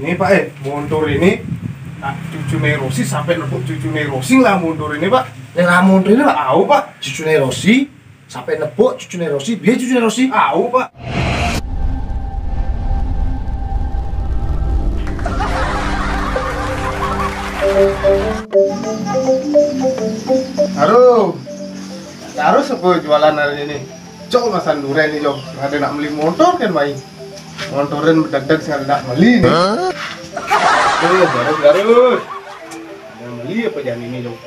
Ini Pak motor ini cucu Nerosi sampai nepuk cucu Nerosi lah motor ini Pak. Yang mundur ini Pak? Tahu Pak. Cucu Nerosi sampai nepuk cucu Nerosi, biar cucu Nerosi. Tahu Pak. Harus apa jualan hari ini? Cok masan duren nih Jok. Ada nak beli motor kan main. Motorin berdadak sih ada nak beli nih. Garut. Ada beli apa jangan ini Jok?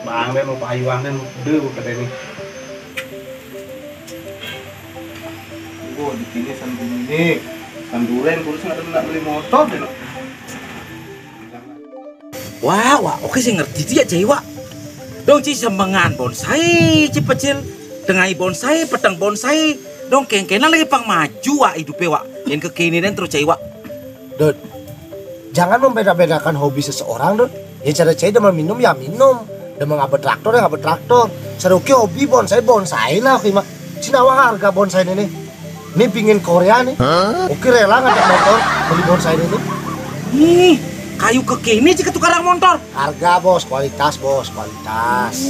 Bang dan mau payuan dan deh bukan ini. Oh di sini sandung ini. Sanduren kurus ada nak beli motor deh. Wah, oke sih ngerti dia Jawa. Dong ci sembengan bonsai ci pecil, dengai bonsai, petang bonsai, dong kengkenan lagi pang maju wa hidupe wa. Yang kekinian terus Jawa. Dud, jangan membeda-bedakan hobi seseorang, Dud. Ya cara cai demen minum ya minum, demen ngabet traktor ya ngabet traktor. Seruki hobi bonsai lah, oke mak. Cinawa harga bonsai ini. Ini pingin Korea nih. Oke rela ngajak motor beli bonsai ini. Nih. Kayu kekini jika tukarang motor. Harga bos, kualitas bos, kualitas.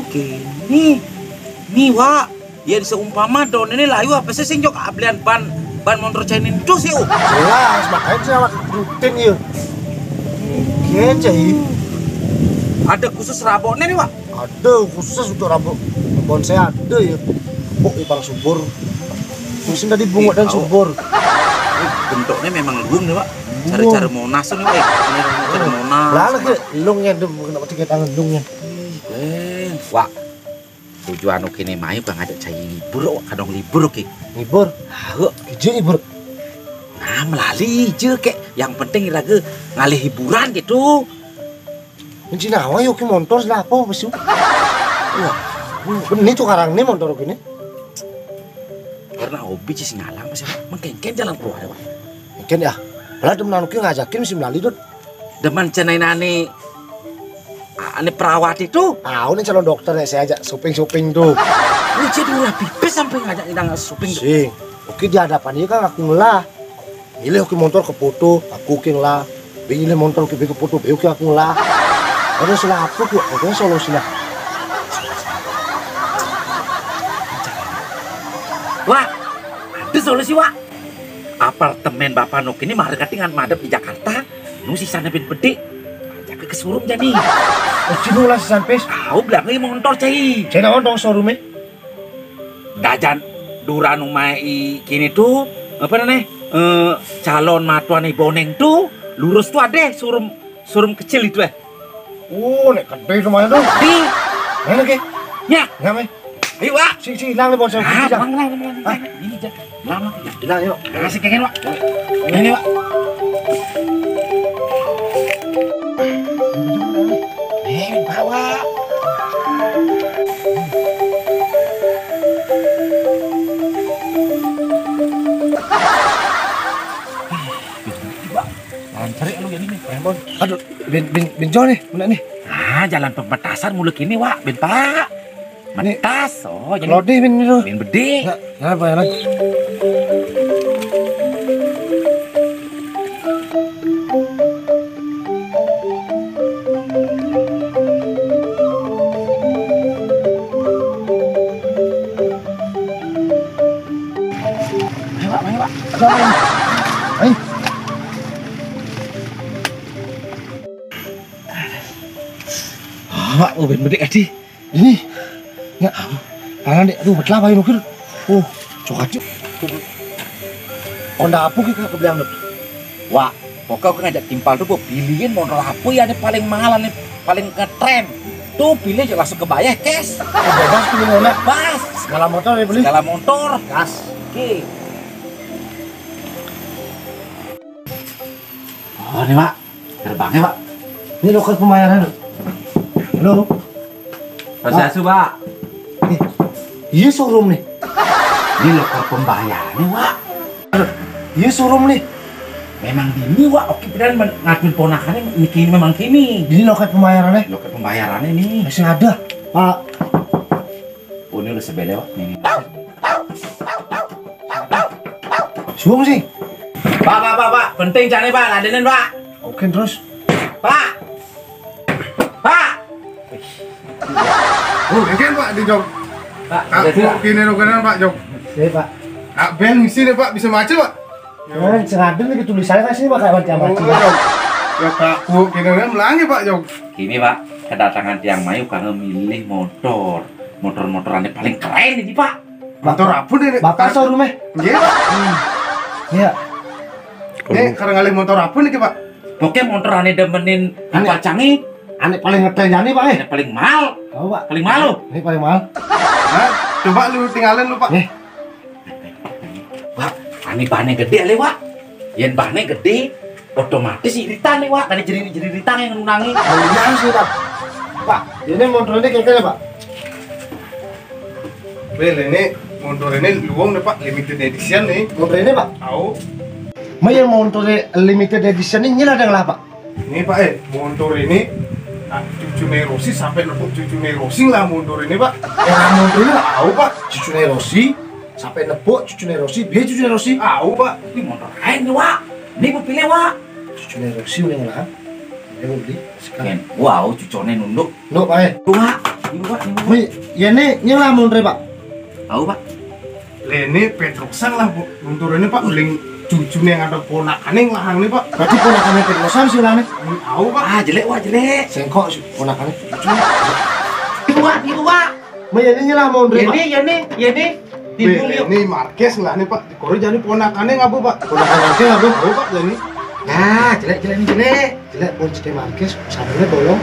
Oke, nih wa, ya seumpama don ini layu apa sih sing jok belian ban motor Chinese itu sih. Jelas, makanya saya rutin ya. Oke, cai. Ada khusus rabonnya nih wa? Ada khusus untuk rabon bonsai ada ya. Oh, ipang subur. Musim tadi bunga dan subur. Bentuknya memang luang nih wa. Cara-cara monas nih wa. Cara monas. Lah lagi lungnya tuh kena pakai tangan lungnya. Wa. Tujuan oke nih mayu bang ngajak cai libur, kadang libur oke. Libur? Hah, kerja libur. Nah melalui je kek. Yang penting lagi ngalih hiburan gitu. Mencina awak yuk motor lah apa besu. Wah, ini tuh karang nih motor gini. Karena hobi sih ngalang masih mengkengken jalan keluar Pak. Mungkin ya. Lah temen anuki ngajakin mesti melalui Dud. Demen cenain ane perawat itu. Ini calon dokter ya saya ajak shopping tuh. Ini jadi ulah pipis sampai ngajak idang shopping. Sing, oke di hadapan dia kan aku ngelah. Milih oke motor ke foto, aku oke ngelah. Milih motor ke foto, oke aku ngelah. Ada salah apa kok? Pokoknya solusi lah. Wah, ada solusi wah. Apartemen Bapak Nuk ini harga dengan madep di Jakarta. Nu sisanya bin pede. Ajak ke showroom jadi. Cino lah sampai. Tahu belakang motor cai. Cina dong showroomnya. Dajan duran umai kini tuh apa namanya? Calon matuan boneng tuh lurus tuh ada showroom kecil itu Oh, nek gede rumahnya tuh. Di. Mana ke? Ya, ngame. Ayo wak. Si hilang nih bonsai. Lang. Ini aja. Lama. Hilang yuk. Kasih kengen wak. Ini wak. Bawa. Cari lu yang ini, handphone. Aduh, bin Jo nih, mana nih? Jalan pembatasan mulut ini, Wak, bin Pak. Metas, oh, jadi Lodi bin itu. bin bede. Nah, apa lagi? Ayo, Wak. Ayo. Wak, bin bede adi. Ini. Ya. Tangan dek, aduh betlah bayi nukir. Oh, coklat cuk. Honda apa kita ke belakang dek? Wak, pokoknya aku ngajak timpal tuh, pilihin motor apa ya nih paling mahal nih, paling ngetren. Tuh pilih aja langsung ke bayar cash. Bebas pilih mana? Bebas. Segala motor ya beli. Segala motor. Gas. Oke. Oh, nih, Pak. Gerbangnya, Pak. Ini lokal pembayaran. Halo. Proses, Pak. Iya showroom nih. Ini lokal pembayarannya, Pak. Iya showroom nih. Memang dini, Pak. Oke, beneran ngaduin ponakannya ini kini memang kini. Ini loket pembayarannya. Lokal pembayarannya nih. Masih ada, Pak. Oh, ini udah sebele, Pak. Nih. Suam sih. Pak, penting jangan Pak, ladenin Pak. Oke terus. Pak. Oh, kan Pak di jog. Pak, Aku kini nukeran Pak jog. Saya Pak. Bel misi deh Pak, bisa macet Pak. Kan sengaja nih tulisannya kasih Pak kayak macam-macam. Ya aku kini nukeran melangi Pak jog. Gini Pak, kedatangan tiang Mayu karena milih motor. Motor-motorannya paling keren ini Pak. Motor apa nih? Bapak showroomnya? Iya Pak. Iya. Ini karena ngalih motor apa nih Pak? Pokoknya motorannya demenin Aneh. pacangi, Aneh paling ngetren jani Pak ini paling mahal. Tahu Pak. Paling malu. Ini paling mahal. Hah? Coba lu tinggalin lu Pak. Pak, ini bahannya gede ale Pak. Yang bahannya gede, otomatis iritan nih Pak. Tadi jadi-jadi yang nunangi. Iya sih Pak. Pak, ini motor ini kayak Pak. Bel ini motor ini luang nih Pak, limited edition nih. Motor ini Pak. Tahu? Yang motor limited edition ini ada nggak Pak? Ini Pak motor ini cucu Nerosi sampai nebuk cucu Nerosi lah motor ini Pak. Yang motor ini Tahu Pak? cucu Nerosi sampai nebuk cucu Nerosi, biar cucu Nerosi. Tahu Pak? Ini motor keren nih Pak. Ini mau pilih Pak. Cucu Nerosi udah nggak? Ini mau beli sekarang. Wow, cucone nunduk. No Pak. Tuh Pak, ini Pak, ini Pak. Ya ini lah motor Pak. Tahu Pak? Ini Petrosan lah motor ini Pak, uling cucunya yang ada ponakan yang lahang nih Pak. Berarti ponakannya Petrosan sih lah nih. Tahu Pak? Ah, jelek Pak, jelek. Sengkok sih ponakannya. Itu Pak. Ini lah motor Pak. Ini. Timbul yuk. Ini Marquez lah nih Pak. Kori jadi ponakannya nggak Bu Pak? Ponakan Marquez nggak Bu? Tahu Pak jadi. Ya, jelek ini jelek. Jelek pun CD Marquez, sabarnya bolong.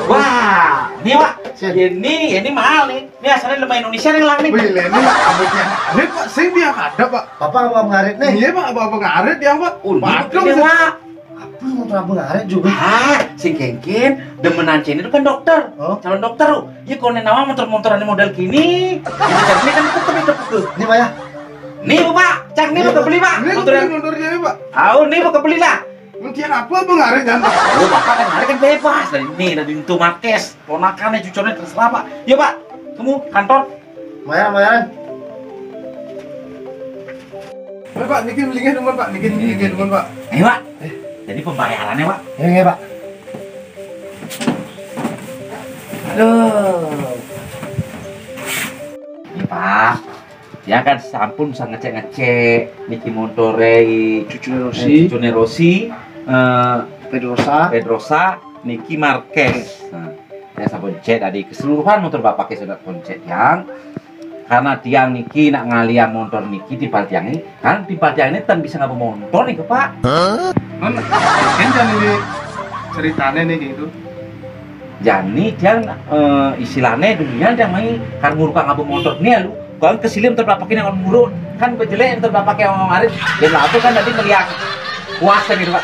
Wah, ini Pak. Ini mahal nih. Ini asalnya lemah Indonesia nih lah nih. Wih, ini lah abangnya ngaret Pak. Saya dia ada Pak. Bapak abang ngaret nih. Iya Pak, abang ngaret ya Pak. Padahal ini Pak. Apa motor abang ngaret juga? Ah, si Kengken demenan Cina itu kan dokter. Oh. Calon dokter. Ya kalau nama motor-motoran motor gini. Ini kan itu. Ini Pak ya. Nih Pak, cak nih mau kebeli Pak. Ini Motor yang motornya Pak. tahu nih mau kebeli lah. Mungkin apa abang ngaret kan Pak? Oh, Bapak kan hari kan bebas dari itu Marquez, ponakannya cucunya terserah Pak. Yuk Pak, tunggu kantor. Mayaran. Pak, niki belinya dulu Pak. Niki dulu Pak. Ayo Pak. Jadi pembayarannya Pak. Ini Pak. Aduh. Ini Pak. Ya kan sampun bisa ngecek niki montore cucu Nerosi, Pedrosa, Niki Marquez. Nah, saya sampun cek tadi keseluruhan motor Bapak sudah koncet yang karena tiang niki nak ngalian motor niki di tiang ini kan di tiang ini tan bisa ngapa motor nih ke Pak. Non, kan jadi ini ceritanya nih gitu. Jadi dia istilahnya dunia dia main kan ngurukang ngapa motor nih lu. Kalau kesilim terpakai yang murut kan kejelek yang terpakai yang ngarit dan lalu kan tadi melihat puasa gitu Pak.